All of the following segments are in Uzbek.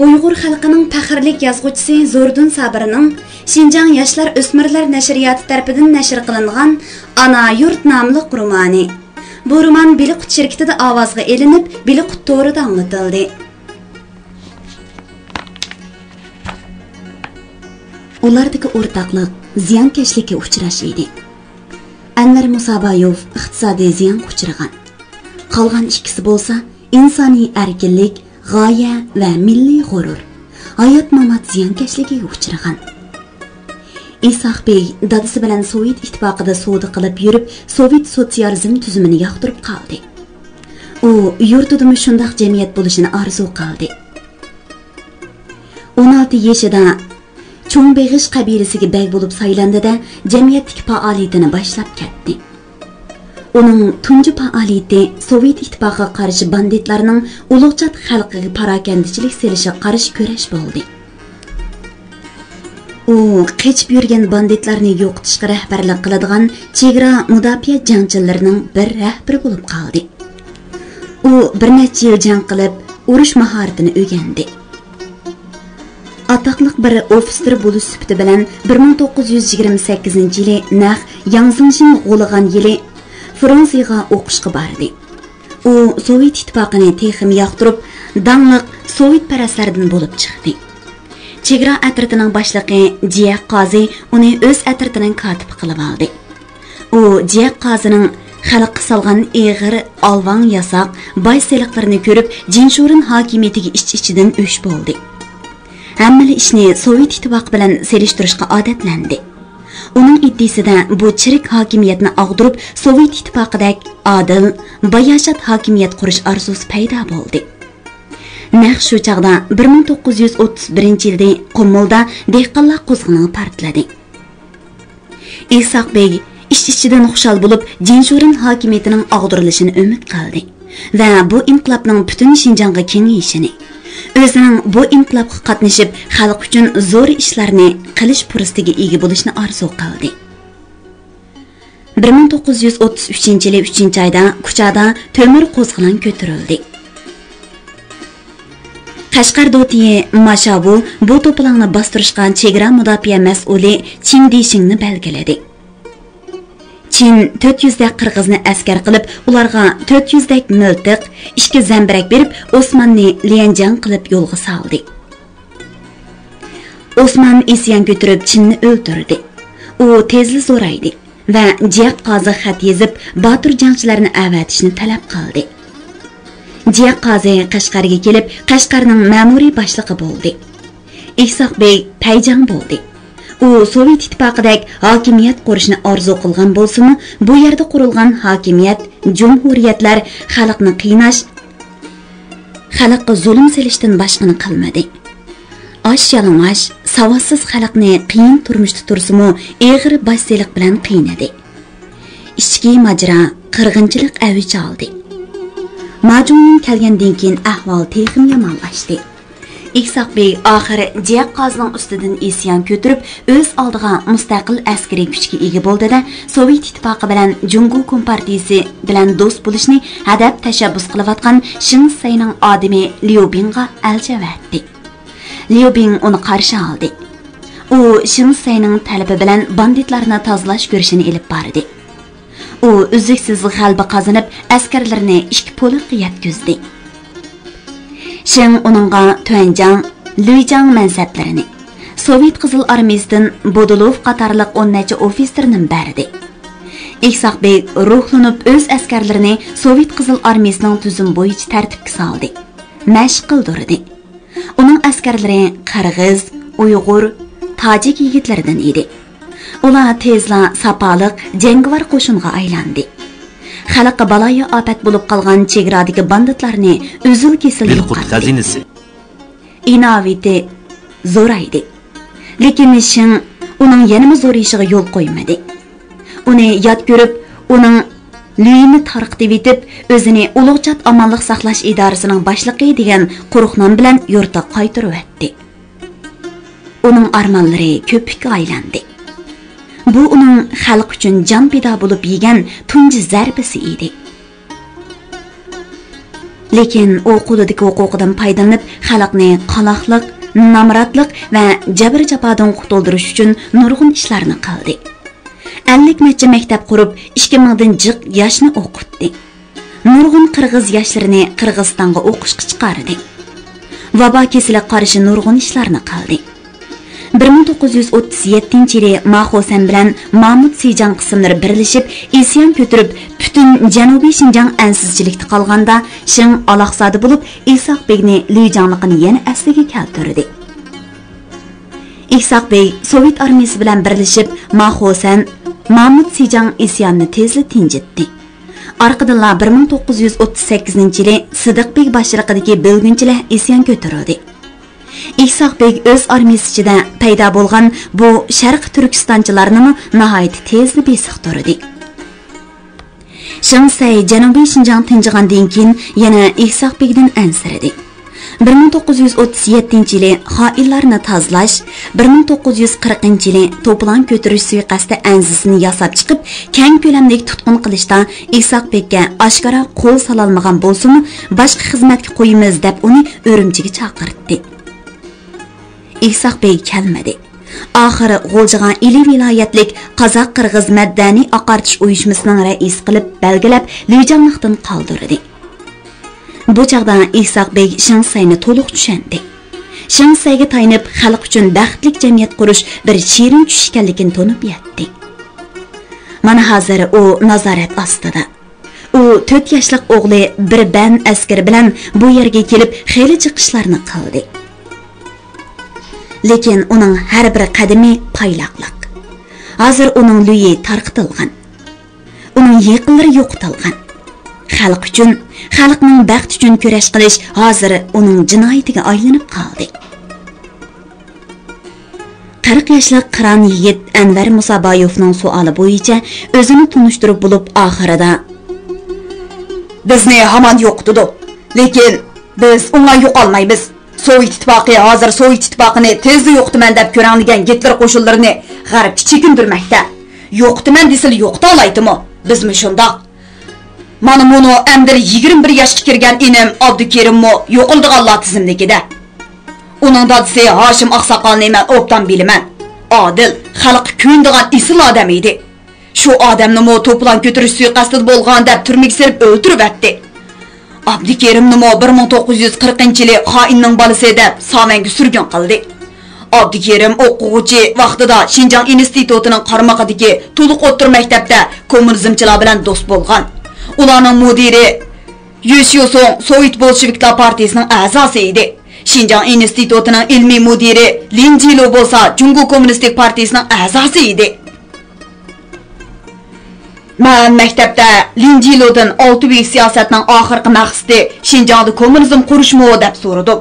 Uyghur xalqining faxrlik yozuvchisi Zordun Sabirning Şinjan Yoshlar O'smirlar nashriyoti tarafidan nashr qilingan Ana yurt nomli romani. Bu roman Biliqut shirkatida ovozga elinib, Biliqut to'rida anlatildi. Ulardagi o'rtaqlik ziyonkashlikka uchrash edi. Anvar Musabayov iqtisodiy ziyonga uchragan. Qolgan ikkisi bo'lsa, insoniy erkinlik, g'oya va milliy g'urur, hayot mamat ziyonkashligiga uchragan. İshaq Bey dadasi bilan Sovet ittifoqida savdo qilib yurib, Sovet sotsializm tuzumini yoqtirib qoldi. U yurtida shunday jamiyat bo'lishini orzu qildi. 16 yoshida Cho'nbeg'ish qabilasiga bey bo'lib saylandida jamiyatdagi faoliyatini boshlab ketdi. Uning tunji faoliyati Sovet ittifoqiga qarshi banditlarning ulug'chat xalqiga parakandichilik selishiga qarshi kurash bo'ldi. U qechib yurgan banditlarni yo'qotishga rahbarlik qiladigan chegara mudofaa jangchilarining bir rahbari bo'lib qoldi. U bir necha yil jang qilib, urush mahoratini o'rgandi. Ataqliq bir ofitser bo'lish sifati bilan 1928-yili naq Yangzingshin g'o'lagan yili Fransiyaga o'qishga bordi. U Sovet ittifoqini texim yoqtirib, dangliq Sovet parastlardan bo'lib chiqdi. Chegara atritining boshlig'i Jiyak Qozi uni o'z atritining kotibi qilib oldi. U Jiyak Qozining xalqqa solgan eg'ir, alvang yasoq, boy seliqlarini ko'rib, Jinshurin hokimiyatiga ich-ichidan o'sh bo'ldi. Hammali ishni Sovet ittifoqi bilan selishtirishga odatlandi. Uning iddiasida bu chirik hokimiyatni og'dirib, Sovet ittifoqidek adil, bayashat hokimiyat qurish orzusi paydo bo'ldi. Naq shu chaqda 1931-yilda Qumulda dehqonlar qo'zg'ini portladi. Ishaq Bey ish-ichidan xushal bo'lib, Jinshurin hokimiyatining og'dirilishini umid qildi va bu inqilobning butun Shinjonga kengayishini, o'zining bu inqilobga qatnashib, xalq uchun zo'r ishlarni qilish fursatiga ega bo'lishni orzu qildi. 1933-yili 3-oyda Kuchada temir qo'zg'olon ko'tarildi. Qashqar dotiye Mashabu bu to'polonni bostirishgan chegara mudofaa mas'uli Chin Dishingni belgiladi. Chin 400 dak qirg'izni askar qilib, ularga 400 dak miltiq, 2 zambirak berib, Osmonni Lianjang qilib yo'lga soldi. Osman isyon ko'tarib Chinni o'ldirdi. U tezli zo'raydi va Jiyak Qozi xat yozib, botir jangchilarni avatishni talab qildi. Jiyak Qozi Qashqarga kelib, Qashqarning ma'muriy boshlig'i bo'ldi. Ishaq Bey payjang bo'ldi. U Sovet ittifoqidagi hokimiyat qurishni orzu qilgan bo'lsa-mu, bu yerda qurilgan hokimiyat, jumhuriyatlar xalqni qiynash, xalqqa zulm selishdan boshqani qilmadi. Osh-yalamash, savodsiz xalqni qiyin turmushda tursa-mu, eg'ir boshseliq bilan qiynadi. Ichki majra, qirg'inchilik avj oldi. Majunning kelgandan keyin ahvol texim yomonlashdi. Ishaq Bey oxiri Jiyak Qozining ustidan isyon ko'tarib, o'z oldiga mustaqil askariy kuchga ega bo'ldi-da, Sovet ittifoqi bilan Jungo kompartiyasi bilan do'st bo'lishni hadab tashabbus qilayotgan Shinsayning odami Liubinga aljavatdi. Liubin uni qarshi oldi. U Shinsayning talabi bilan banditlarni tozalash ko'rishini elib bordi. U uzluksiz g'alaba qozonib, askarlarni ikki polkka yetkazdi. Shin uningga Tuanjang, Luijang mansablarini, Sovet Qizil armiyasidan Bodolov qatorliq 10 necha ofitserni berdi. Ishaq Bey ruhlanib o'z askarlarini Sovet Qizil armiyasining tuzum bo'yicha tartibga soldi. Mashq qildirdi. Uning askarlari Qirg'iz, Uyg'ur, Tojik yigitlaridan edi. Ular tezla sapaliq, jangovar qo'shinga aylandi. Xalqqa baloyi ofat bo'lib qolgan chegaradagi banditlarni uzul kesil yo'qotdi. Inoviti zo'raydi. Lekin Shin uning yanama zo'rayishiga yo'l qo'ymadi. Uni yod ko'rib, uning Luyini tarqitib etib, o'zini ulug'chat amonlik saqlash idorasining boshlig'i degan qo'riqnon bilan yurtga qaytarib o'tdi. Uning armonlari ko'pikka aylandi. Bu uning xalq uchun jon pido bo'lib yegan tunji zarbasi edi. Lekin u qo'lidagi huquqidan foydalanib, xalqni qaloqlik, namratlik va jabr jafodan qutuldirish uchun nurg'un ishlarni qildi. 50 necha maktab qurib, 2000 dan jiq yoshni o'qitdi. Nurg'un qirg'iz yoshlarini Qirg'izistonga o'qishga chiqardi. Vabo kesiliga qarshi nurg'un ishlarni qildi. 1937-yili Maxosan bilan Mahmud Sijang qismlari birlashib, isyon ko'tarib, butun Janubiy Shinjang ansizchilikda qolganda, Shin aloqsadi bo'lib, Isoqbekni Lijanligini yana asliga keltirdi. Isoqbek Sovet armiyasi bilan birlashib, Maxosan, Mahmud Sijang isyonni tezli tinchitdi. Arqadanlar 1938-yili Sidiqbek boshchiligidagi bo'lginchilar isyon ko'tarildi. İhsoqbek o'z armiyasi ichida paydo bo'lgan bu Sharq Turkistonchilarni nihoyat tezli besiqtirdi. Shansay Janubiy Shinjang tinchigandan keyin yana İhsoqbekdan ansiradi. 1937-yili xoinlarni tozalash, 1940-yili to'plan ko'tarish suiqasdi anzisini yasab chiqib, keng ko'lamdagi tutqun qilishda İhsoqbekka oshkora qo'l sololmagan bo'lsa-mu, boshqa xizmatga qo'yimiz deb uni Urumchiga chaqirdi. İhsoqbek kelmadi. Oxiri G'o'jagan ili viloyatlik Qozoq-Qirg'iz maddaniy oqartish uyushmasining raisi qilib belgilab, Lijanliqdan qoldirdi. Bu chaqda İhsoqbek Shansayni to'liq tushundi. Shansayga taynib xalq uchun baxtli jamiyat qurish bir shirin tush ekanligini to'nib yetdi. Mana hozir u nazorat ostida. U 4 yoshlik o'g'li bir ban askari bilan bu yerga kelib, xeyli chiqishlarni qildi. Lekin uning har bir qadami paylaqliq. Hozir uning luyi tarqitilgan. Uning yaqinlari yo'qotilgan. Xalq uchun, xalqning baxti uchun kurash qilish hozir uning jinoyatiga aylanib qoldi. 40 yoshlik qiron yigit Anvar Musaboyevning savoli bo'yicha o'zini tunishtirib bo'lib, oxirida bizni hamon yo'qotdi. Lekin biz unga yo'qolmaymiz. Sovet ittifoqi hozir Sovet ittifoqini tezda yo'qotaman deb ko'ranligan Gitler qo'shinlarini g'arbga chekindirmoqda. Yo'qotaman desili yo'qota olaydimi? Bizmi shundoq? Mana buni endi 21 yoshga kirgan inim Abdukerimmi yo'qildiganlar tizimligida. Uning dadisi Hashim Oqsoqolni men obdan bilaman. Odil, xalq ko'ndigan isil odam edi. Shu odamni mo to'plan ko'tirish suiqasdi bo'lgan deb turmaga serib o'ldirib atdi. Abdukerimni mo 1940-yili xoinning bolasi deb Samanga surgun qildi. Abdukerim o'quvchi vaqtida Shinjang institutining qarmog'idagi to'liq o'tir maktabda kommunizmchilar bilan do'st bo'lgan. Ularning mudiri Yusyosong Sovet Bolsheviklar partiyasining a'zosi edi. Shinjang institutining ilmiy mudiri Lin Jilo bo'lsa, Jungo kommunistik partiyasining a'zosi edi. Men maktabda Lin Jilodan 6 buyuk siyosatning oxirgi maqsadi Shinjongda kommunizm qurishmi deb so'radim.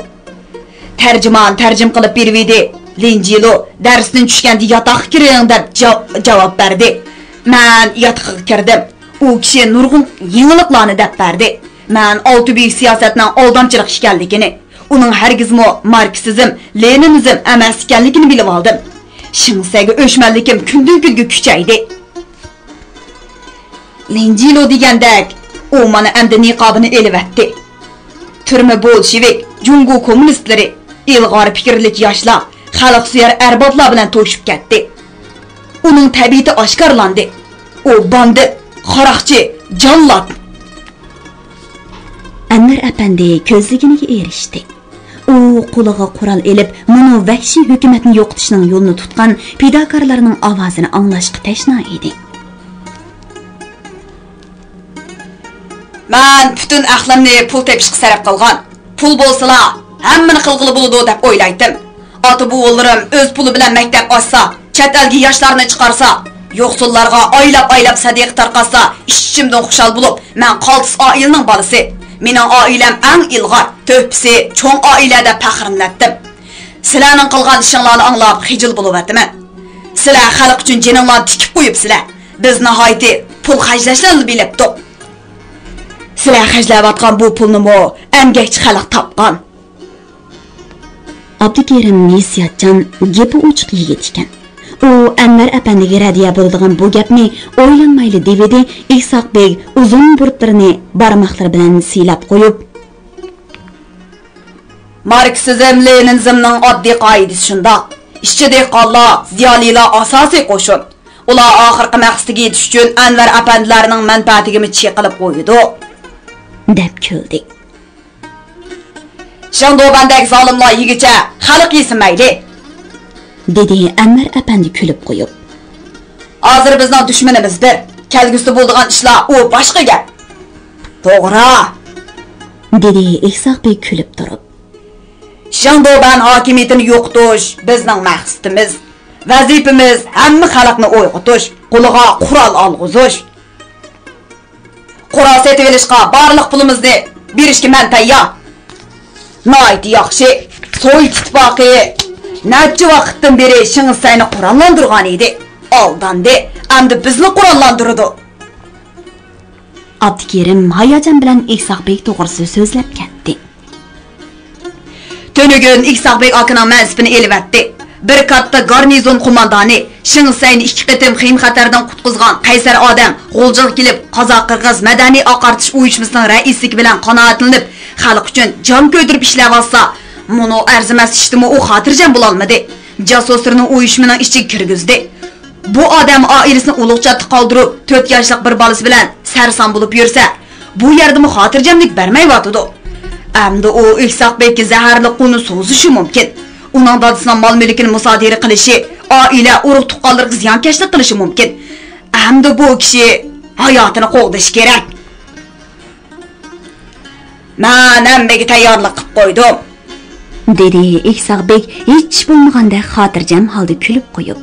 Tarjimon tarjim qilib berdi. Lin Jilo darsdan tushganda yotoqqa kiring deb javob berdi. Men yotoqqa kirdim. U kishi nurg'un yengilliklarni deb berdi. Men 6 buyuk siyosatning aldamchilik ekanligini, uning hargizmi marksizm, leninizm emas ekanligini bilib oldim. Shinsaga o'shmanlikim kundan-kunga kuchaydi. Linjilo degandek, u mana endi niqobini elivatdi. Turma bolshevik, Jungo kommunistlari, ilg'or fikrlik yoshlar, xalq suyar arboblar bilan to'shib ketdi. Uning tabiati oshkorlandi. U bandit, qaroqchi, jallod. Anvar apandi ko'zliginiga erishdi. U qo'liga qurol elib, muni vahshiy hukumatni yo'qotishning yo'lini tutgan fidokorlarning ovozini anglashga tashna edi. Men bütün aqlimni pul tepishga sarf qilgan. Pul bo'lsa-la, hammani qilg'ili bo'ladi deb o'ylaydim. Ota-buvalarim o'z puli bilan maktab ochsa, chet elga yoshlarni chiqarsa, yo'qsullarga oylab sadiq tarqatsa, ishchimdan xushal bo'lib, men qoltis oilaning bolasi. Mening oilam eng ilg'or, to'pisi, cho'ng oila deb faxrlandim. Sizlarning qilgan ishinglarni anglab xijil bo'lib o'taman. Sizlar xalq uchun jininglarni tikib qo'yibsizlar. Biz nihoyatda pul xarjlashlarni bilibdik. Sizlar xarjlayotgan bu pulni mo emgakchi xalq topgan. Abdukerim Nisiyatjon gapi ochiq yigit ekan. U Anvar apandiga radiya bo'ladigan bu gapni o'ylanmayli DVD İhsoqbek uzun burtlarini barmoqlari bilan siylab qo'yib, Marksizm, Leninizmning oddiy qoidasi shundoq. İşçi dehqonlar, ziyolilar asosiy qo'shin. Ular oxirgi maqsadiga yetish uchun Anvar apandilarning manfaatiga chiqilib qo'ydi. deb kuldi. Shandobandagi zolimlar yigicha xalq yesinmaydi, dedi Anvar apandi kulib qo'yib. Hozir bizning dushmanimiz bir, kelgusi bo'ladigan ishlar u boshqa gap. To'g'ri, dedi Ihsoqbek kulib turib. Shandoban hokimiyatini yo'qotish bizning maqsadimiz. Vazifamiz hamma xalqni uyg'otish, qo'liga qurol olg'izish. Qurol setib olishga barliq pulimizni berishga men tayyor. Noit yaxshi. Sovet ittifoqi necha vaqtdan beri Shing'isayni qurollantirgan edi. Aldandi, endi bizni qurollantirdi. Abdukerim hayajon bilan Ihsoqbek to'g'risida so'zlab ketdi. Tönügün Ihsoqbek akaning mansibini elvatdi. Bir katta garnizon qo'mondoni Shing'isayni 2 qitim qiyin xatardan qutqizgan qaysar odam g'o'ljiq kelib Qozoq qirg'iz madaniy oqartish uyushmasining raisligi bilan qanoatlanib, xalq uchun jon ko'ydirib ishlayotsa, buni arzimas ishdimi u xotirjam bo'la olmadi. Jasuslarning uyushmaning ichiga kirgizdi. Bu odam oilasini ulug'chatda qoldirib, 4 yoshlik bir bolasi bilan sarson bo'lib yursa, bu yerda xotirjamlik bermayotdi. Endi u Ihsoqbekka zaharli qonni so'zishi mumkin. Uning dadasining mol mulkini musodara qilishi, oila urug' tuqqanlarga ziyonkashlik qilishi mumkin. Endi bu kishi hayotini qo'g'dish kerak. Men hammaga tayyorlik qilib qo'ydim, dedi Ihsoqbek hech bo'lmaganda xotirjam holda kulib qo'yib.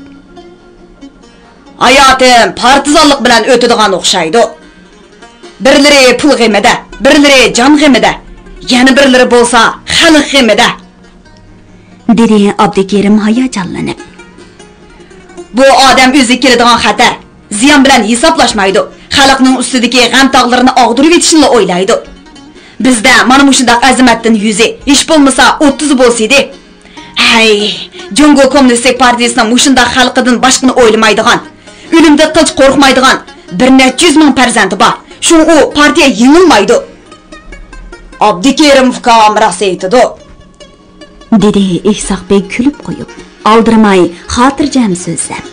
Hayotim partizanlik bilan o'tadigan o'xshaydi. Birlari pul g'imida, birlari jon g'imida, yana birlari bo'lsa xalq g'imida, dedi Abdukerim hayajonlanib. Bu odam o'zi keladigan xatar, ziyon bilan hisoblashmaydi. Xalqning ustidagi g'am tog'larini og'dirib yetishni o'ylaydi. Bizda mana shunday azimatdan yuzi, hech bo'lmasa 30 bo'lsa-edi. Hay, Jungo Kommunistik partiyasining mushunda xalqidan boshqani o'ylamaydigan, o'limda qilch qo'rqmaydigan bir necha yuz ming farzandi bor. Shu u partiya yengilmaydi. Abdukerim fikam rost aytdi, dedi Ihsoqbek kulib qo'yib, oldirmay xotirjam so'zlab.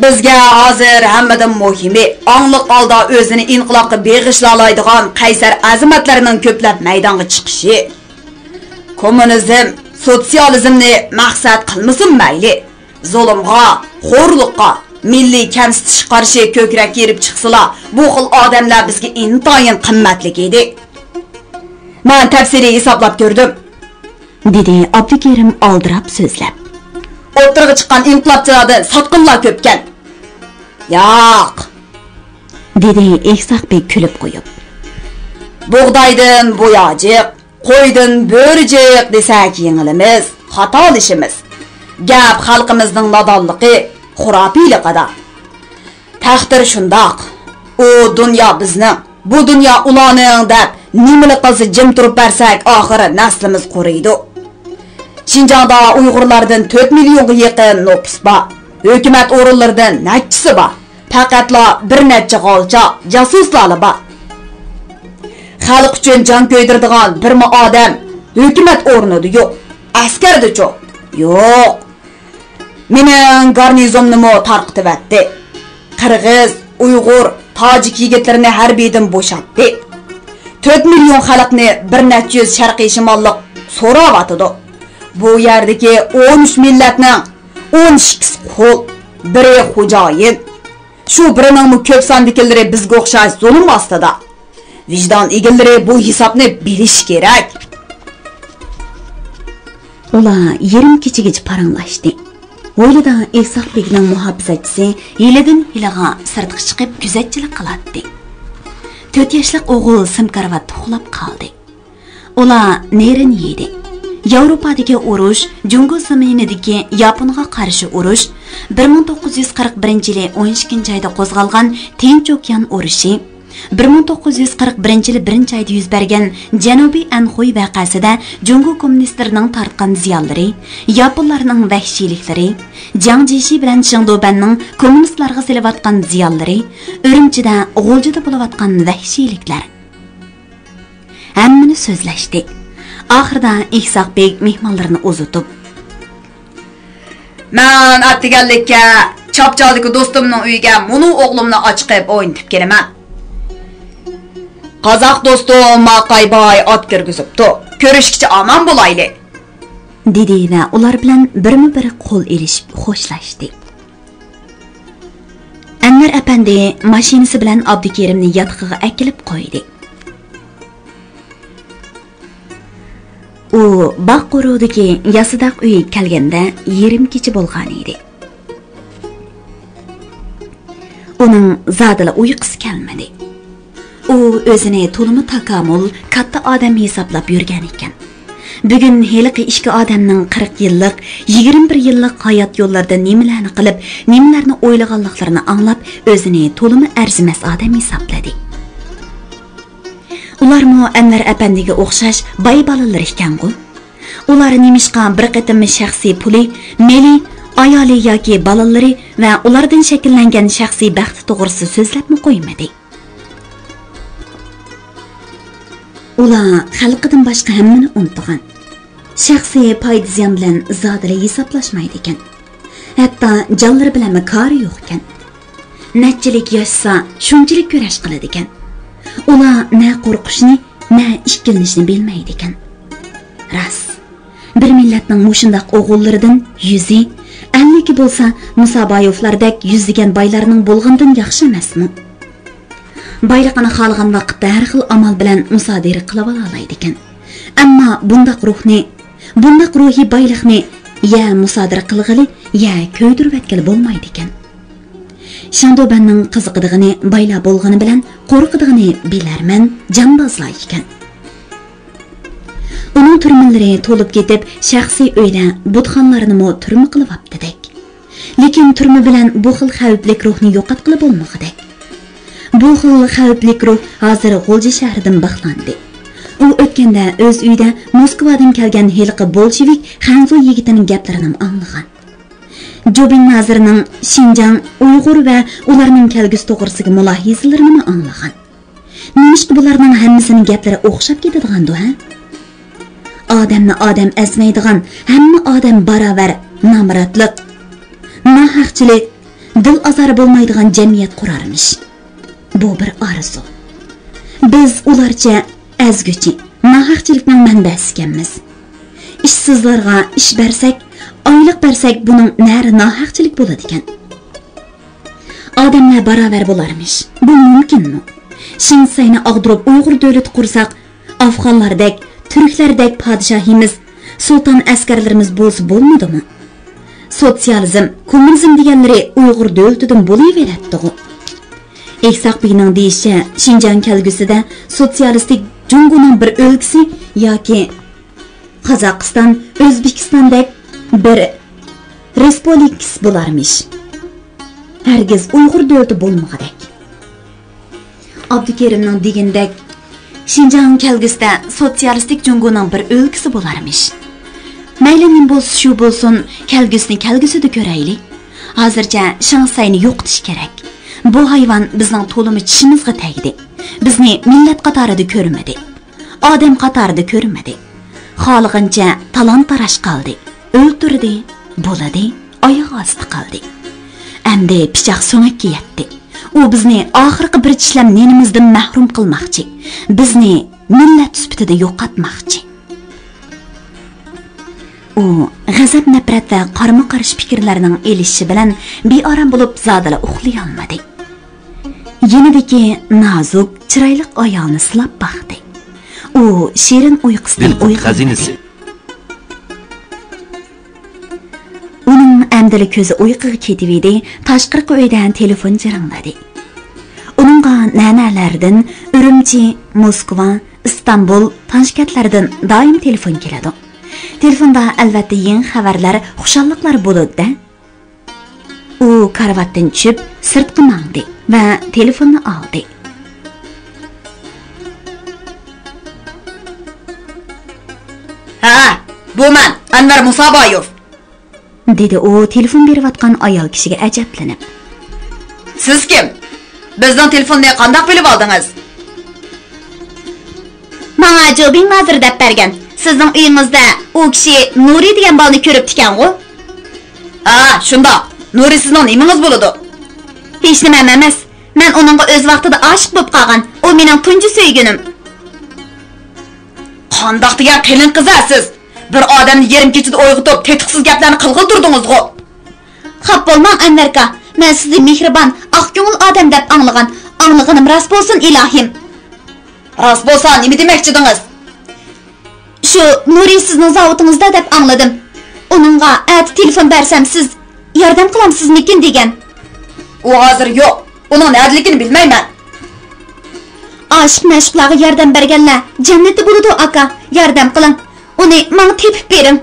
Bizga hozir hammadan muhimi onliq holda o'zini inqilobga beg'ishla oladigan qaysar azimatlarining ko'plab maydonga chiqishi. Kommunizm, sotsializmni maqsad qilmasin mayli. Zulmga, xo'rliqqa, milliy kamsitish qarshi ko'krak yerib chiqsalar, bu xil odamlar bizga intoyin qimmatlik edi. Men tafsiliy hisoblab ko'rdim, dedi Abdukerim oldirab so'zlab. O'tirg'i chiqqan inqilobchilardan sotqinlar ko'pkan. Yo'q, dedi Ihsoqbek kulib qo'yib. Bug'doydan bo'yojiq, qo'ydan bo'rijiq desak yengilimiz, xatolishimiz. Gap xalqimizning nodonligi, xurofiyligida. Taqdir shundoq. U dunyo bizning, bu dunyo ularning deb nimani qilsa jim turib bersak, oxiri naslimiz quriydi. Şinjanda Uyg'urlardan 4 millionga yaqin nüfus bor. Hukumat o'rinlaridan nechisi bor. Faqatla bir necha g'olcha, jasuslar bor. Xalq uchun jon ko'ydiradigan bir odam hukumat o'rnida yo'q. Askarda-chi? Yo'q. Mening garnizonimni tarqitib etdi. Qirg'iz, Uyg'ur, tojik yigitlarini harbiydan bo'shatdi. 4 million xalqni bir necha yuz sharqiy shimollik so'rayotdi. Bu yerdagi 13 millatning 12 qo'l, biri xo'jayin. Shu birining ko'p sondikilari bizga o'xshash zulm ostida. Vijdon egallari bu hisobni bilish kerak. Ular yarim kechagacha paranglashdi. Hovlida Ihsoqbekning muhofizachisi yilidan yiliga sirtqa chiqib kuzatchilik qiladi. 4 yoshlik o'g'il simkarvat uxlab qoldi. Ular nerin yedi. Yevropadagi urush, Jungo zaminidagi Yaponga qarshi urush, 1941-yili 12-oyda qo'zg'algan Tinch okean urushi, 1941-yili 1-oyda yuz bergan Janubiy Anxuy voqeasida Jungo kommunistlarining tartgan ziyonlari, Yaponlarning vahshiyliklari, Jiang Jishi bilan Shingdobanning kommunistlarga silayotgan ziyonlari, Urumchida, G'o'ljida bo'layotgan vahshiyliklar. hammani so'zlashdi. Oxirida Ihsoqbek mehmonlarni uzatib, "Men attiganlikka Chapchaldagi do'stimning uyiga munu o'g'limni ochqib o'ynatib kelaman. Qozoq do'stim Maqayboy ot kirgizibdi. Ko'rishkicha omon bo'layli." dedi va ular bilan birma-bir qo'l elishib xo'shlashdi. Anvar apandi mashinasi bilan Abdukerimni yotqiga akilib qo'ydi. U Baqqurodagi Yasidaq uyiga kelganda yarim kecha bo'lgan edi. Uning zadila uyqusi kelmadi. U o'zini to'limi takomul katta odam hisoblab yurgan ekan. Bugun heliqi ikki odamning 40 yillik, 21 yillik hayot yo'llarida nimalarni qilib, nimalarni o'ylaganliklarini anglab, o'zini to'limi arzimas odam hisobladi. Ularmi Anvar apandiga o'xshash boy bolalar ekan-ku. Ular nimishqa bir qatimli shaxsiy puli, meli, ayoli yoki bolalari va ulardan shakllangan shaxsiy baxti to'g'risida so'zlabmi qo'ymadi. Ular xalqidan boshqa hammani unutgan. Shaxsiy foyda ziyon bilan zodila hisoblashmaydi ekan. Hatto jonlari bilan kori yo'q ekan. Natchilik yashsa shunchalik kurash qiladi ekan. Ular na qo'rqishni, na ishkilishni bilmaydi ekan. Ras. Bir millatning mushundaq o'g'illaridan 100 50 bo'lsa, Musaboyevlardek yuzlagan boylarning bo'lgandan yaxshi emasmi? Bayliqini xohlagan vaqtda har xil amal bilan musodara qilib olaydi ekan. Ammo bundaq ruhiy bayliqni ya musodara qilg'ili, ya ko'ydirib etkili bo'lmaydi ekan. Shandobanning qiziqdig'ini bayla bo'lgani bilan qo'rqdig'ini bilarman, jambozlar ekan. Uning turmilari to'lib ketib, shaxsiy uyda butxonlarini mo turma qilib aptidak. Lekin turma bilan bu xil xavfli ruhni yo'qotqili bo'lmag'idak. Bu xil xavfli ruh hozir G'o'lji shahridan baqlandi. U o'tganda o'z uyida Moskvadan kelgan heliqi bolshevik Xanzo yigitining gaplarini anglagan. Jobin nazirining Xinjiang, Uyg'ur va ularning kelgusi to'g'risidagi mulohazalarini anglagan. Nimishqa bularning hammasining gaplari o'xshab ketadigan-da, ha? Odamni odam azmaydigan, hamma odam barobar namratlik, nohaqchilik, dil azori bo'lmaydigan jamiyat qurarmish. Bu bir orzu. Biz ularcha azguchi, nohaqchilikning manbasi ekanmiz. Ishsizlarga ish bersak, oylik bersak, buning nari nohaqchilik bo'ladi ekan. Odamlar barobar bo'larmish. Bu mumkinmi? Shinsayni og'dirib Uyg'ur davlat qursak, afg'onlardek, turklardek podshohimiz, sulton askarlarimiz bo'lsa bo'lmadimi? Sotsializm, kommunizm deganlari Uyg'ur davlatidan bo'laveradi-ku. Ihsoqbekning deyishicha, Xinjiang kelgusida sotsialistik Jungoning bir o'lkasi yoki Qozog'iston, O'zbekistondek bir respublikasi bo'larmish. Hargiz Uyg'ur davlati bo'lmagadek. Abdukerimning degandek Xinjiang kelgusida sotsialistik Jungoning bir o'lkasi bo'larmish. Mayli nim bo'lsa shu bo'lsin, kelgusida ko'raylik. Hozircha Shansayni yo'qotish kerak. Bu hayvon bizning to'limi tishimizga tegdi. Bizni millat qatorida ko'rmadi. Odam qatorida ko'rmadi. Xohlagancha talon-taraj qildi. O'ltirdi, bo'ladi, oyoq osti qildi. Endi pichoq so'ngakka yetdi. U bizni oxirgi bir tishlam nenimizdan mahrum qilmoqchi. Bizni millat sifatida yo'qotmoqchi. U g'azab, nafrat va qarama-qarshi fikrlarning elishi bilan beoram bo'lib zodala uxlay olmadi. Yenidagi nozik, chiroyli ayolni silab baxdi. U shirin uyqusidan uyg'ondi. Uning amdili ko'zi uyquga ketib edi, tashqarqi uydan telefon jiringladi. Uningga nanalardan Urumchi, Moskva, Istanbul, Toshkentlardan doim telefon keladi. Telefonda albatta yangi xabarlar, xushalliqlar bo'ladi-da. U karvatdan tushib, sirtqa mangdi va telefonni oldi. "Ha, bu men, Anvar Musaboyev", dedi u telefon berayotgan ayol kishiga ajablanib. "Siz kim? Bizning telefonni qanday bilib oldingiz?" Manga Jobing nazir deb bergan. Sizning uyingizda u kishi Nuri degan bolani ko'rib ekan-ku. Shunda. Nuri sizning nimingiz bo'ladi? Hech nima emas. Men uningga o'z vaqtida oshiq bo'lib qolgan. U mening tunji sevgilim. Qandoq degan qilin qizasiz? Bir odamni yerim kechida o'yg'itib, tetiqsiz gaplarni qilg'il turdingiz-ku. Xap bo'lmang Anvarka. Men sizni mehribon, oq ko'ngil odam deb anglagan. Anglaganim rost bo'lsin ilohim. Rost bo'lsa, nima demoqchidingiz? Shu Nuri sizning zavotingizda deb angladim. Uningga telefon bersam siz yordam qilamsizmikin degan. U hozir yo'q. Uning nerdaligini bilmayman. Aşk meşqlarga yordam berganlar jannatda bo'ladi aka. Yordam qiling. Uni menga tepib bering.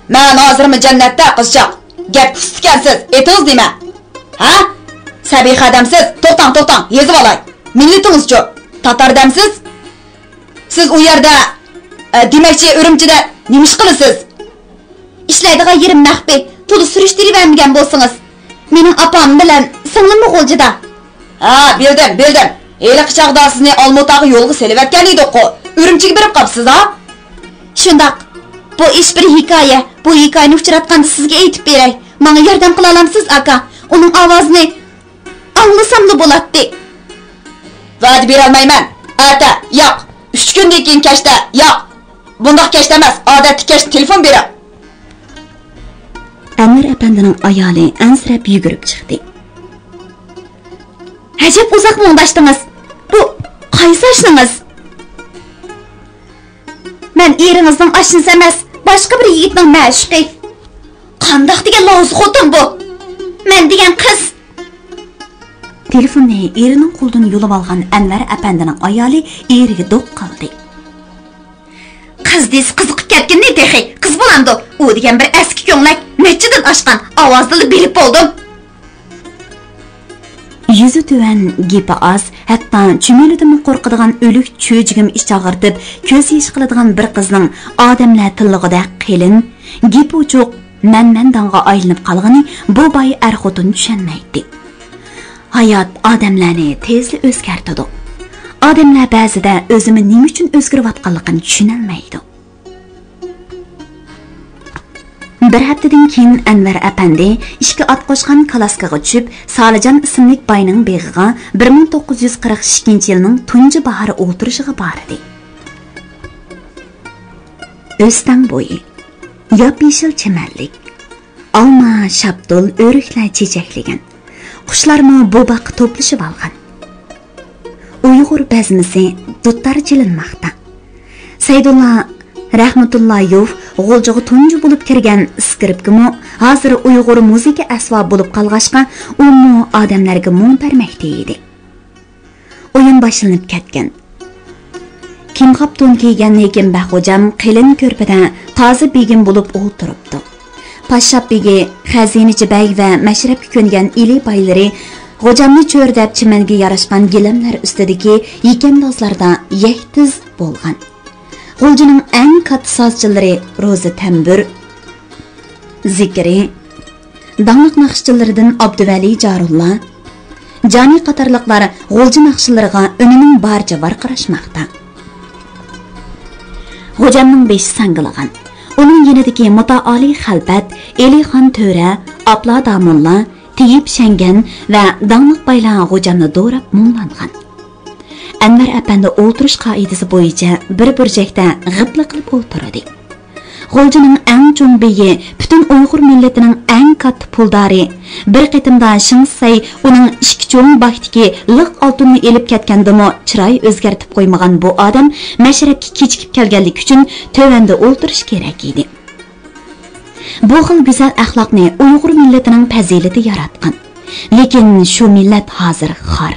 Men hozirmi jannatda qizchaq? Gap ustkansiz, etingiz nima? Ha? Sabih odamsiz. To'xtang, yezib olay. Millatingiz-chi? Tatardamsiz? Siz u yerda demakchi Urumchida nima ish qilasiz? Ishlaydigan yerim maxfiy. To'liq surishtirib bermagan bo'lsangiz, mening opam bilan singlim G'o'ljida. Bildim. Eliq chaqda sizni Olmutaga yo'lga selivatgan edi-ku. Urumchiga berib qopsiz, ha? Shundaq. Bu ish bir hikoya. Bu hikoyani uchratganda sizga aytib beray. Menga yordam qila olamsiz, aka? Uning ovozini anglasamda bo'ladi. Va'da bera olmayman. Yo'q. 3 kundan keyin kechda, yo'q. Bundoq kechda emas, odatda kechda telefon berib. Anvar apandining ayoli ansirab yugurib chiqdi. Ajab uzoq mundashdingiz. Bu qaysi ashningiz? Men eringizning ashnisi emas, boshqa bir yigitning ma'shuqi. Qandoq degan loz xotin bu? Men degan qiz. Telefonni erining qo'lidan yulib olgan Anvar apandining ayoli eriga do'q qildi. Qiz des qiziqib ketgan-ne texi? Qiz bo'lamdi. U degan bir eski ko'nglik nechidan oshgan ovozni bilib bo'ldim. Yüzü tüven gepi az, hatta çümelidim qo'rqadigan o'lik cho'jigim iç ağırtıp, ko'z yosh qiladigan bir qizning odamlar tillig'ida qilin, gepi uchuq, man-mandanga aylanib qolgani bu boy xotin tushunmaydi. Hayot odamlarni tezli o'zgartirdi. Odamlar ba'zida o'zini nima uchun o'zgarayotganligini tushunolmaydi. Bir haftadan keyin Anvar apandi ishga ot qo'shgan kalaskaga tushib, Solijon ismli boyning beg'iga 1942-yilning tunji bahori o'tirishiga bordi. O'stan bo'yi, yop-yeshil chimanlik, olma, shabdul, o'riklar chechaklagan. Qushlarmi bu baqqa to'plashib olgan. Uyg'ur bazmisi duttar jilinmoqda. Saydulla Rahmatullayov G'o'ljaga tunji bo'lib kirgan skripkimi hozir Uyg'ur muzika asbob bo'lib qolg'ashqa, u odamlarga mung bermoqda edi. O'yin boshlanib ketgan. Kim qopton kiygan lekin Baxo'jam qilin ko'rpada tozi begim bo'lib o'tiribdi. Pashshab begi, xazinachi bey va mashrabga ko'ngan ili baylari G'o'jamni cho'rdab chimanga yarashgan gilamlar ustidagi yekandozlarda yahtiz bo'lgan. G'o'ljining eng katta sozchilari Ro'zi Tambur, Zikri, Danliq naqshchilaridan Abduvali Jarulla, Jani qatorliqlar G'o'lji naqshlariga unining barcha varqirashmoqda. G'o'jamning beshi sangilagan. Uning yanidagi mutaoli xalbat, Elixon To'ra, Abla Damulla, Tiyib Shangan va Danliq baylar G'o'jamni do'rab munglangan. Anvar apandi o'tirish qoidasi bo'yicha bir burjakda g'ibla qilib o'tirdi. G'o'ljining eng cho'ng beyi, butun Uyg'ur millatining eng katta puldori, bir qitimda Shingsay uning ikki cho'ng baxtiki liq oltinni elib ketgandimi, chiroy o'zgartib qo'ymagan bu odam mashrabga kechikib kelganligi uchun tövanda o'tirish kerak edi. Bu xil go'zal axloqni Uyg'ur millatining fazilati yaratgan. Lekin shu millat hozir xor.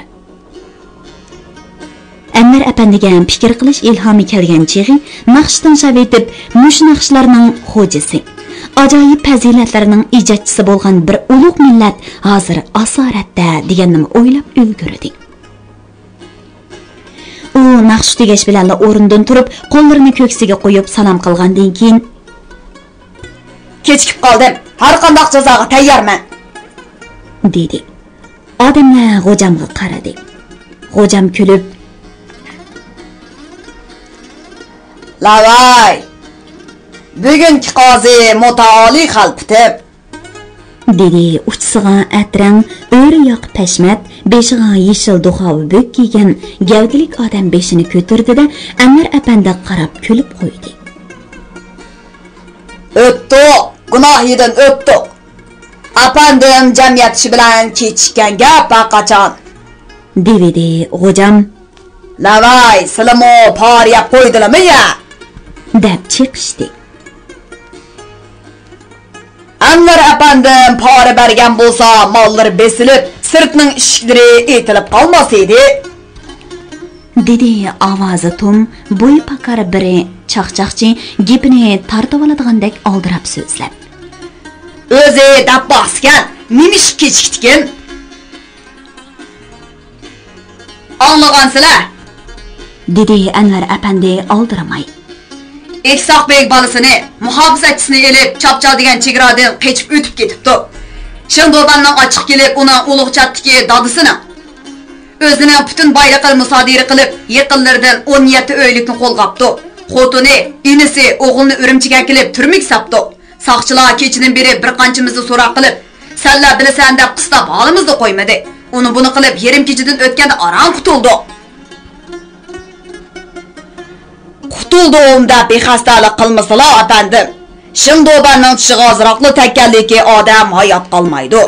Anvar apandiga fikr qilish ilhomi kelgan chig'i naqshdan shavitib, mush naqshlarning xo'jasi, ajoyib fazilatlarining ijodchisi bo'lgan bir ulug' millat hozir asoratda deganni o'ylab ulgurdi. U naqsh tugash bilan o'rnidan turib, qo'llarini ko'ksiga qo'yib salom qilgandan keyin kechikib qoldim. Har qanday jazoga tayyorman, dedi. Odamlar G'o'jamga qaradi. G'o'jam kulib, Lavay. Bugungi qozi mutaoli xalpitib. dedi uchisiga atrang o'ri yoq pashmat, beshiga yeshil duxovi bo'k kiygan gavdilik odam beshini ko'tardi-da, Anvar apandi qarab kulib qo'ydi. O'tdik, gunohidan o'tdik. Apandim jamiyat ishi bilan kechikkan gap qachon? dedi g'ojam. Lavay, silamo pariyab qo'ydilarmi ya? deb chiqishdi. Anvar apandim pora bergan bo'lsa, mollar besilib, sirtning ishiklari etilib qolmas edi. dedi ovozi tum, bo'yi pakar biri chaqchaqchi gapini tortib oladigandek oldirab so'zlab. O'zi dab bosgan, nimish kechikdikin? Anlagansizlar? dedi Anvar apandi oldiramay. Eksoqbek bolasini, muhofizatchisini elib, chapchal degan chegaradan qechib o'tib ketibdi. Shindobanning ochiq kelib, uni ulug'chatdiki dadisini o'zining butun boyliqini musodira qilib, yaqinlaridan 17 o'ylikni qo'lg'apti. Xotini, inisi o'g'ilni Urumchiga kelib turmak sapdi. Saqchilar kechidan beri bir qanchamizni so'roq qilib, "Senlar bilasan" deb qistab holimizni qo'ymadi. Uni buni qilib, yarim kechidan o'tganda aram qutuldi. Qutuldim deb bexastalik qilmasalar apandim. Shindobanning tushiga ozroqli takkalliki odam hayot qolmaydi.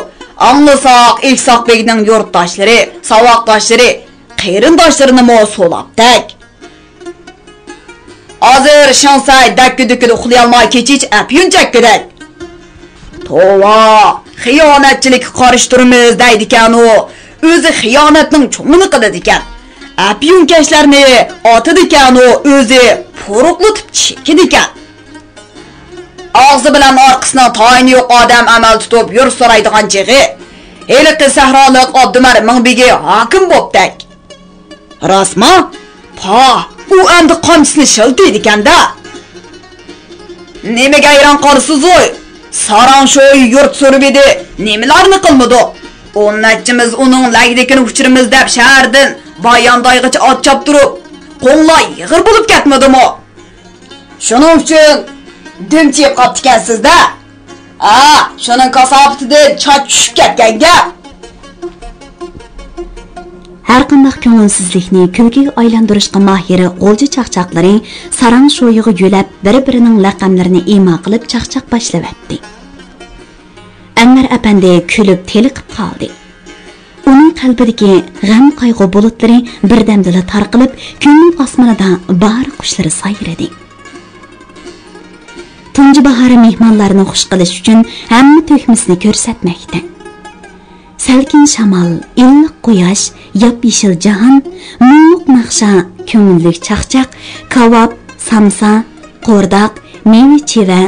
Anlasak Eksoqbekning yurtdoshlari, savoqdoshlari, qarindoshlarini mo so'labdak. Hozir shansay dakki-dukki uxlay olmay kechich apyunchakkidak. Tova, xiyonatchilik qarishtirimiz deydi ekan u. O'zi xiyonatning cho'mini qiladi ekan. Apyunkashlarni otidi ekan u, o'zi puruqlatib chekidi ekan. Og'zi bilan orqasidan tayini yo'q odam amal tutib yur so'raydigan chig'i. Heliqi sahrolik Abdumar Mingbegi hokim bo'pdak. Rasma? Pa, u endi qamchisini shiltaydi ekanda. Nimaga hayron qolsiz o'y? Saranşoy yurt so'rib edi, nimalarni qilmadi? O'nnachimiz uning lagdekini uchirimiz deb shahardan Bayondoygacha ot chop turib, qo'nglar yig'ir bo'lib ketmadimi? Shuning uchun dimchib qoptikansizda. Shuning kasofatidan choch tushib ketgan gap. Har qanday ko'ngilsizlikni kulgiga aylantirishga mahiri g'olji chaqchaqlari sarang sho'yiga yo'lab bir-birining laqamlarini imo qilib chaqchaq boshlavatdi. Anvar apandi kulib teliqib qoldi. Uning qalbidagi g'am qayg'u bulutlari birdamdala tarqilib, ko'ngil osmonida bahor qushlari sayradi. Tunji bahori mehmonlarni xush qilish uchun hamma to'kmisini ko'rsatmoqda. Salkin shamol, illiq quyosh, yop-yeshil jahon, mungluq naqsha, ko'ngillik chaqchaq, kavob, samsa, qo'rdoq, meva-cheva,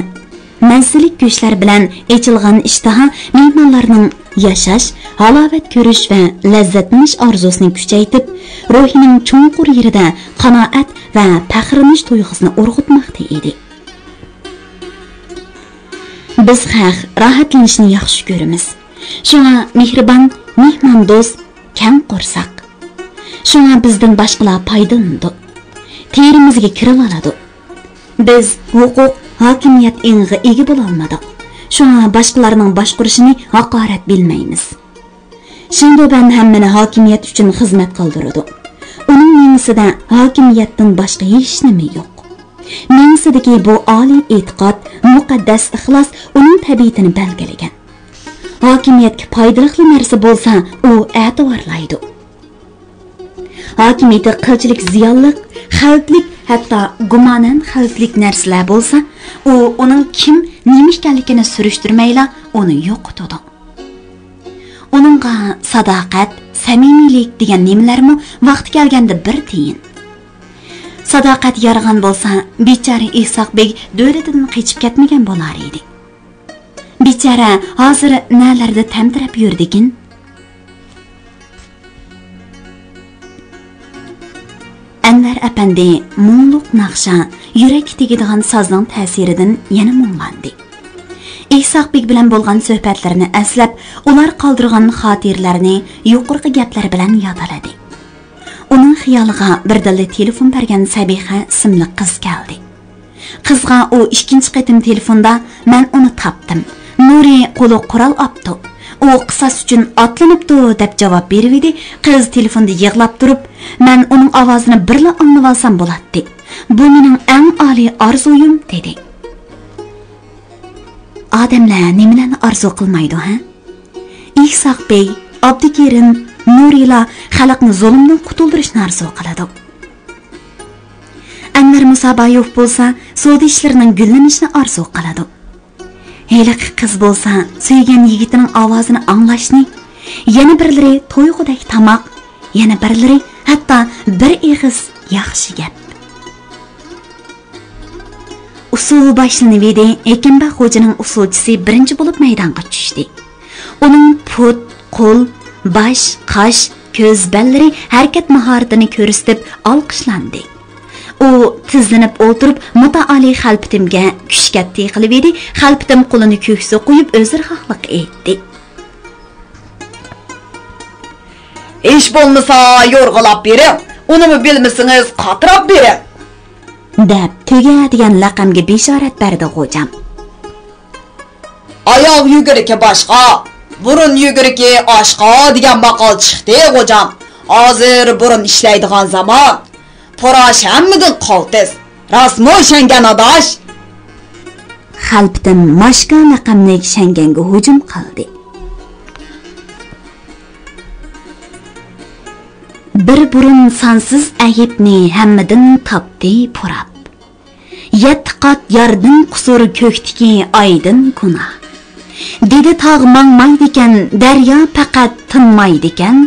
mazzilik go'shtlar bilan echilgan ishtaha mehmonlarning yashash, halovat ko'rish va lazzatlanish orzusini kuchaytirib, ruhining chunqur yerida qanoat va faxrlanish tuyg'usini urg'utmoqda edi. Biz xalq rohatlanishni yaxshi ko'ramiz. Shunga mehribon, mehmondo'st, kang qo'rsoq. Shunga bizdan boshqalar foydalanadi. Terimizga kirib oladi. Biz huquq, hokimiyat eng'i ega bo'la olmadik. Shunga boshqalarning boshqurishini haqorat bilmaymiz. Shindoban hammani hokimiyat uchun xizmat qildiradi. Uning mengisida hokimiyatdan boshqa hech nima yo'q. Mengisidagi bu oliy e'tiqod, muqaddas ixlos uning tabiatini belgilagan. Hokimiyatga foydali narsa bo'lsa, u e'tiborlaydi. Hokimiyatda qilchilik, ziyonlik, xavflik, hatto gumonan xavflik narsalar bo'lsa, u uning kim, nima ekanligini surishtirmayla uni yo'qotadi. Uningga sadoqat, samimiylik degan nimalarmi vaqti kelganda bir tiyin. Sadoqat yarg'an bo'lsa, bechora Eksoqbek davlatidan qochib ketmagan bo'lar edi. Bechora hozir nalarda tamtirab yurdikin. Anvar apandi mungluq naqsha, yurak tegadigan sozning ta'siridan yana mung'andi. Eksoqbek bilan bo'lgan suhbatlarini aslab, ular qoldirgan xotiralarini yuqorqi gaplar bilan yodladi. Uning xiyoliga birdalla telefon bergan Sabiha ismli qiz keldi. Qizga o ikkinchi qatim telefonda men uni topdim. Nuri qo'li qurol opdi. U qisas uchun otlanibdi deb javob berdi. Qiz telefonda yig'lab turib, men uning ovozini birla anglab olsam bo'ladi. Bu mening eng oliy orzuyim dedi. Odamlar nimalarni orzu qilmaydi, ha? İhsaq bey, Abdukerim, Nurila xalqni zulmdan qutuldirishni orzu qiladi. Anvar Musaboyev bo'lsa, savdo ishlarining gullanishini orzu qiladi. Heliq qiz bo'lsa, suygan yigitining ovozini anglashni, yana birlari to'yg'udek tamoq, yana birlari hatto bir eg'iz yaxshi gap. Usul boshlanib, Ekinba xo'janing usulchisi birinchi bo'lib maydonga tushdi. Uning put, qo'l, bosh, qosh, ko'z ballari harakat mahoratini ko'rsatib olqishlandi. U tizlanib o'tirib mutaali xalpitimga kushkatti qilib edi. Xalpitim qo'lini ko'ksiga qo'yib o'zirxohlik etdi. Ish bo'lmasa yo'rg'ilab bering, unimi bilmasangiz qatirab bering deb tugadigan laqamga bishorat berdi xo'jam. Oyoq yuguriki boshqa, burun yuguriki oshqa degan maqol chiqdi xo'jam. Hozir burun ishlaydigan zamon. Porash hammadan qoltiz. Rasmo shangan odash. Xalpitim mashka laqamni shanganga hujum qildi. Bir burun sansiz ayibni hammadan topdi purab. Yetti qat yardan qusur ko'ktiki aydin kuna. Dedi tog' mangmaydikan, daryo faqat tinmaydikan.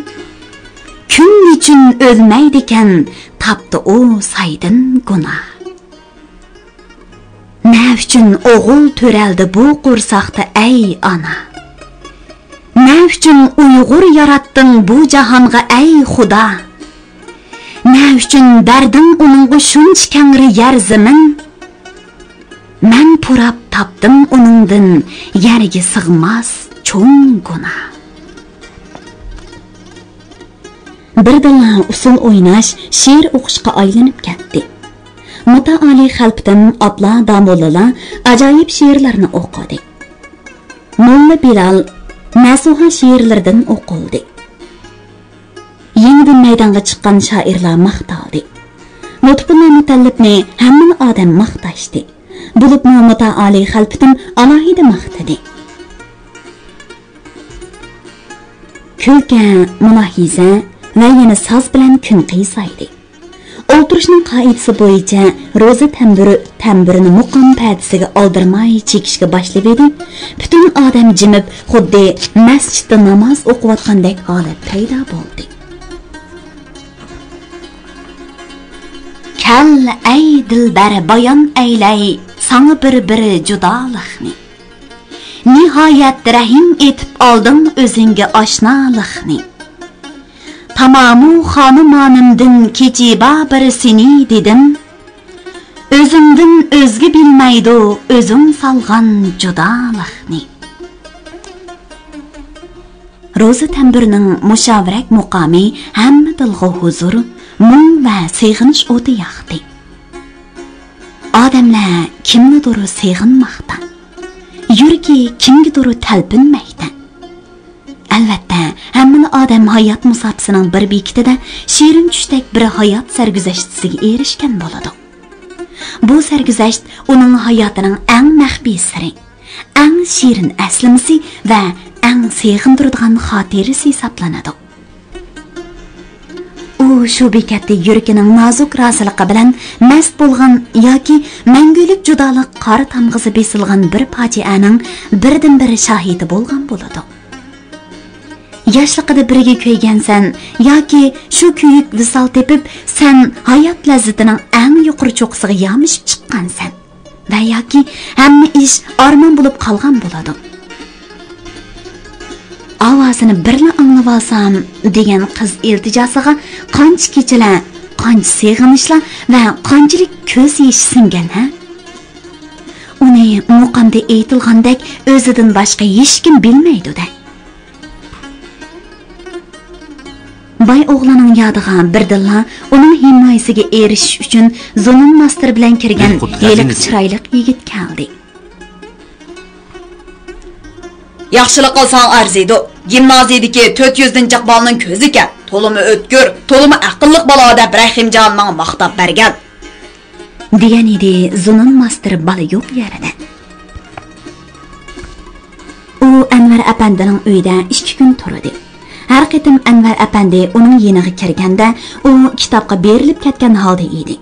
Kun uchun o'lmaydikan, tapdı o saydın guna. Ne üçün oğul töreldi bu qursaqda ey ana? Ne üçün Uyghur yarattın bu cahanğa ey Xuda? Ne üçün berdin onunğa şunç kengri yer zimin? Men purab tapdım onundan yerge sığmaz çoğun guna. Birdala usul oynash, she'r o'qishga aylanib ketdi. Mutaali xalpitim abla damollala ajoyib she'rlarni o'qidi. Mulla Bilal Nasuha she'rlaridan o'qildi. Yangidan maydonga chiqqan shoirlar maqtaldi. Lutfulloh Mutallibni hamma odam maqtashdi. Bulubni Mutaali xalpitim alohida maqtadi. Kulka, mulohiza ve yana saz bilan kun qiysaydi. O'tirishning qoidasi bo'yicha ro'za tamburini muqom pardasiga oldirmay chekishga boshlab edi. Butun odam jimib, xuddi masjidda namoz o'qiyotgandek holat paydo bo'ldi. Kal ey dilbar bayon aylay sana bir judoliqni. Nihoyat rahim etib olding o'zingga oshnalikni. Tamamu xonimonimdin kechiba bir seni dedim. O'zimdin o'zga bilmaydi o'zim salgan judoliqni. Ro'za tamburining mushavirak muqomi hamma dilg'a huzur, mung va seg'inish o'ti yoqdi. Odamlar kimnidir seg'inmoqda. Yuragi kimgadir talpinmoqda. Albatta, hamma odam hayot musofasining bir bekitida shirin tushdek bir hayot sarguzashtisiga erishgan bo'ladi. Bu sarguzasht uning hayotining eng maxfiy siri, eng shirin aslimasi va eng seg'intiradigan xotirasi hisoblanadi. U shu bekatda yuragining nozik rosiligi bilan mast bo'lgan yoki mangulik judolik qora tamg'izi besilgan bir fojianing birdan-bir shohidi bo'lgan bo'ladi. Yoshligida biriga kuygansan yoki shu kuyuk visol tepib sen hayot lazzatining eng yuqori cho'qqisiga yamishib chiqqansan va yoki hamma ish armon bo'lib qolgan bo'ladi. Ovozini birla anglab olsam degan qiz iltijosiga qancha kechalar, qancha seg'inishlar va qanchalik ko'z yosh singan, ha? Uni muqomda aytilgandek o'zidan boshqa hech kim bilmaydi-da. Bay o'g'lining yodiga birdilla uning himoyasiga erishish uchun zo'nin master bilan kirgan yeliq chiroyli yigit keldi. Yaxshilik qilsang arziydi. Gimnaziyadagi 400 dan bolaning ko'zi ekan. To'limi o'tkir, to'limi aqlli bola deb Rahimjon menga maqtab bergan. Degan edi zo'nin master bola yo'q yerida. U Anvar apandining uyida 2 kun turdi. Har qitim Anvar apandi uning yeniga kirganda, u kitobga berilib ketgan holda edi.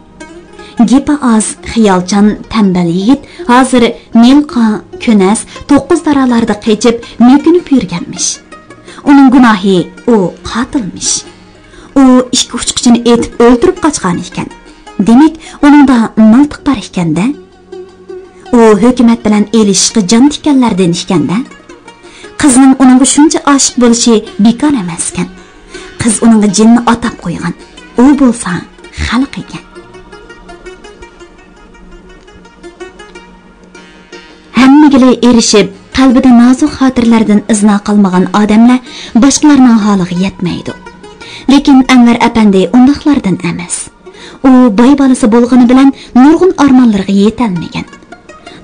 Gepi oz, xiyolchan, tambal yigit hozir Nilqa, Kunas, 9 daralarda qechib, mekinib yurganmish. Uning gunohi u qotilmish. U ikki uchqichini etib o'ldirib qochgan ekan. Demak, uningda miltiq bor ekanda. U hukumat bilan elishishga jon tikkanlardan ekanda. Qizning uningga shuncha oshiq bo'lishi bekor emas ekan. Qiz uningga jinni atab qo'ygan. U bo'lsa xalq ekan. Hammaga erishib, qalbida nozik xotirlardan izna qolmagan odamlar boshqalarning holiga yetmaydi. Lekin Anvar apandi undaqlardan emas. U boy bolasi bo'lgani bilan nurg'un armonlarga yetolmagan.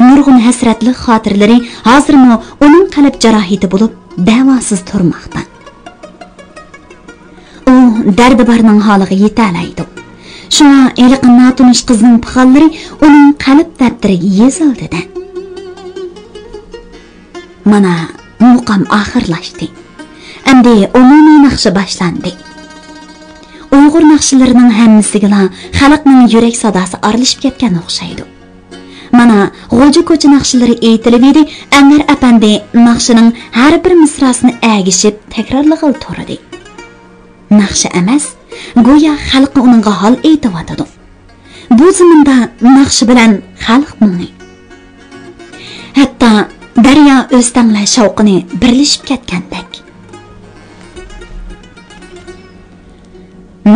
Nurg'un hasratli xotirlari hozirmi uning qalb jarohati bo'lib davosiz turmoqda. U dardi borning holiga yetalaydi. Shuna eliqi notunish qizning pixallari uning qalb daftariga yozildi-da. Mana muqam oxirlashdi. Endi umumiy naqshi boshlandi. Uyg'ur naqshlarining hammasiga xalqning yurak sadosi aralashib ketgan o'xshaydi. Mana G'o'ja ko'cha naqshlari aytilib edi, Anvar apandi naqshining har bir misrasini agishib takrorlig'il turdi. Naqshi emas, go'yo xalqqa uningga hol aytib. Bu zaminda naqshi bilan xalq muni. Hatto daryo o'z tanglar shavqini birlashib ketgandek.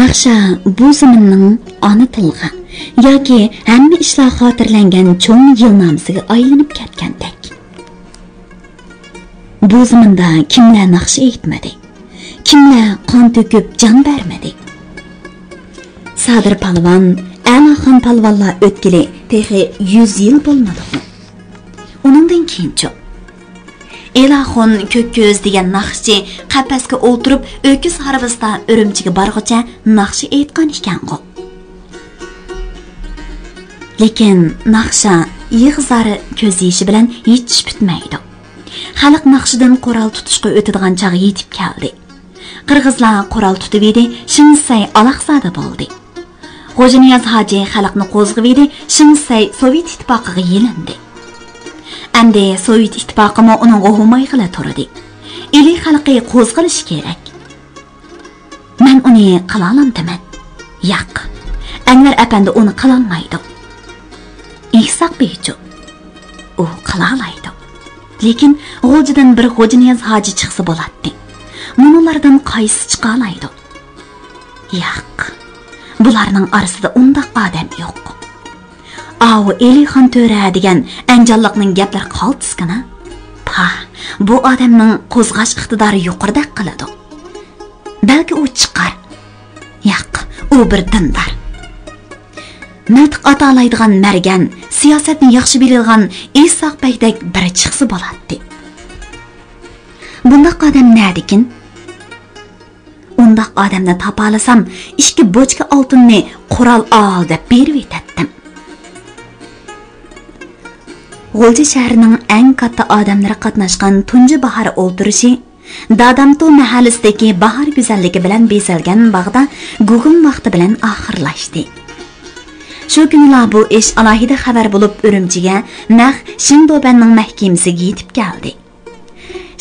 Naqsha bu zaminning ona tilga yoki hamma ishlar xotirlangan cho'ng yilnomasiga aylanib ketgandek. Bu zaminda kimlar naqsha aytmadi, kimlar qon to'kib jon bermadi. Sadir palvon, A'loxon palvonlar o'tgili texi 100 yil bo'lmadi. Uningdan keyinchi A'loxon ko'kko'z degan naqshchi qafasga o'tirib o'kiz harbisda Urumchiga borguncha naqshi aytgan ekan-ku. Lekin naqsha yig'zari ko'z yishi bilan yetish bitmaydi. Xalq naqshidan qoral tutishga o'tadigan chog'i yetib keldi. Qirg'izlar qoral tutib edi, Shinsay alaqsada bo'ldi. Xo'janiyaz hoji xalqni qo'zg'ib edi, Shinsay Sovet ittifoqiga yelindi. Endi Sovet ittifoqimi uning himoya qila turdi. Eli xalqi qo'zg'alishi kerak. Men uni qila olamdiman. Yo'q. Anvar apandi uni qila olmaydi. Ihsoq becho. U qila oladi. Lekin G'o'jadan bir Xo'janiyaz hoji chiqsa bo'ladi. Munolardan qaysi chiqa oladi? Yo'q. Bularning orasida undaq odam yo'q. Avu Elixon To'ra degan anjonliqning gaplari qaltiskana. Pa, bu odamning qo'zg'ash iqtidori yuqorida qiladi. Balki u chiqar. Yo'q, u bir dindor. Natiq atalaydigan margan, siyosatni yaxshi biladigan Isoq Bagdek biri chiqsa bo'ladi. Bundaq odam nadikin? Undaq odamni topalasam, 2 bochka oltinni qural ol deb berib etatdim. G'o'ja shahrining eng katta odamlari qatnashgan tunji bahor o'ldirishi Dadamto mahallasidagi bahor go'zalligi bilan bezalgan bog'da gugum vaqti bilan oxirlashdi. Shu kunlar bu ish alohida xabar bo'lib Urumchiga naq Shingdobanning mahkamasiga yetib keldi.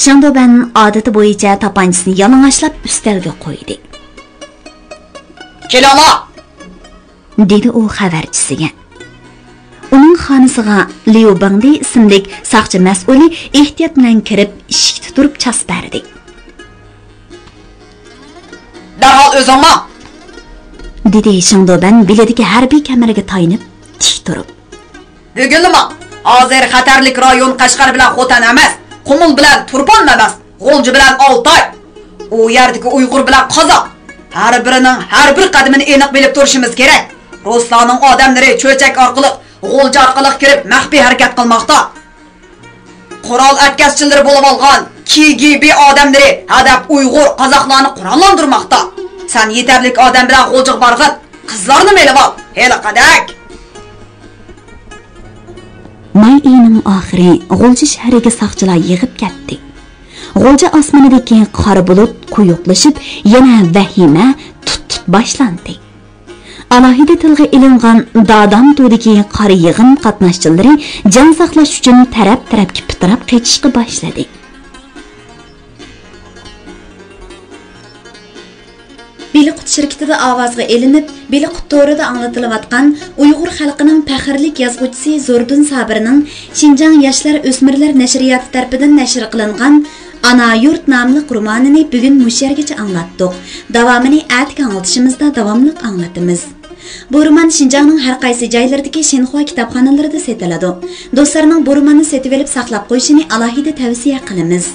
Shingdoban odati bo'yicha tapanchisini yalang'ochlab ustalga qo'ydi. "Kelala!" dedi u xabarchisiga. Uning xonasiga Leo Bangdi ismli saqchi mas'uli ehtiyot bilan kirib, eshikda turib chas berdi. "Darhol o'zingma!" dedi Shingdoban beledagi harbiy kameraga tayinib tik turib. "Bugun nima? Hozir xatarlik rayon Qashqar bilan Xotan emas, Qumul bilan Turpon emas, G'o'lji bilan Oltoy. U yerdagi Uyg'ur bilan Qozoq. har birining har bir qadamini aniq bilib turishimiz kerak. Ruslarning odamlari cho'chak orqali, g'o'lja orqali kirib maxfiy harakat qilmoqda. Qurol atkazchilari bo'lib olgan KGB odamlari hadab Uyg'ur, qozoqlarni qurollantirmoqda. Sen yetarlik odam bilan g'o'ljiq borg'it, qizlarni melib ol. Heli qadak. May oyining oxiri G'o'lji shahriga soqchilar yig'ib ketdi. G'o'lji osmonidagi qora bulut quyuqlashib, yana vahima tut boshlandi. Alohida tilga ilingan Dadam to'dagi qora yig'in qatnashchilari jon saqlash uchun taraf-tarafga pitirab qechishga boshladi. Beliqut shirkatida ovozga elinib, Beliqut to'rida anglatilayotgan Uyg'ur xalqining faxrlik yozuvchisi Zordun Sabirning Xinjiang yoshlar o'smirlar nashriyati tomonidan nashr qilingan Ana yurt nomli romanini bugun mushargacha anglatdik. Davomini atga anglitishimizda davomli anglatamiz. Bu roman Xinjiangning har qaysi joylaridagi Xinhua kitobxonalarida sotiladi. Do'stlarning bu romanni setib olib saqlab qo'yishini alohida tavsiya qilamiz.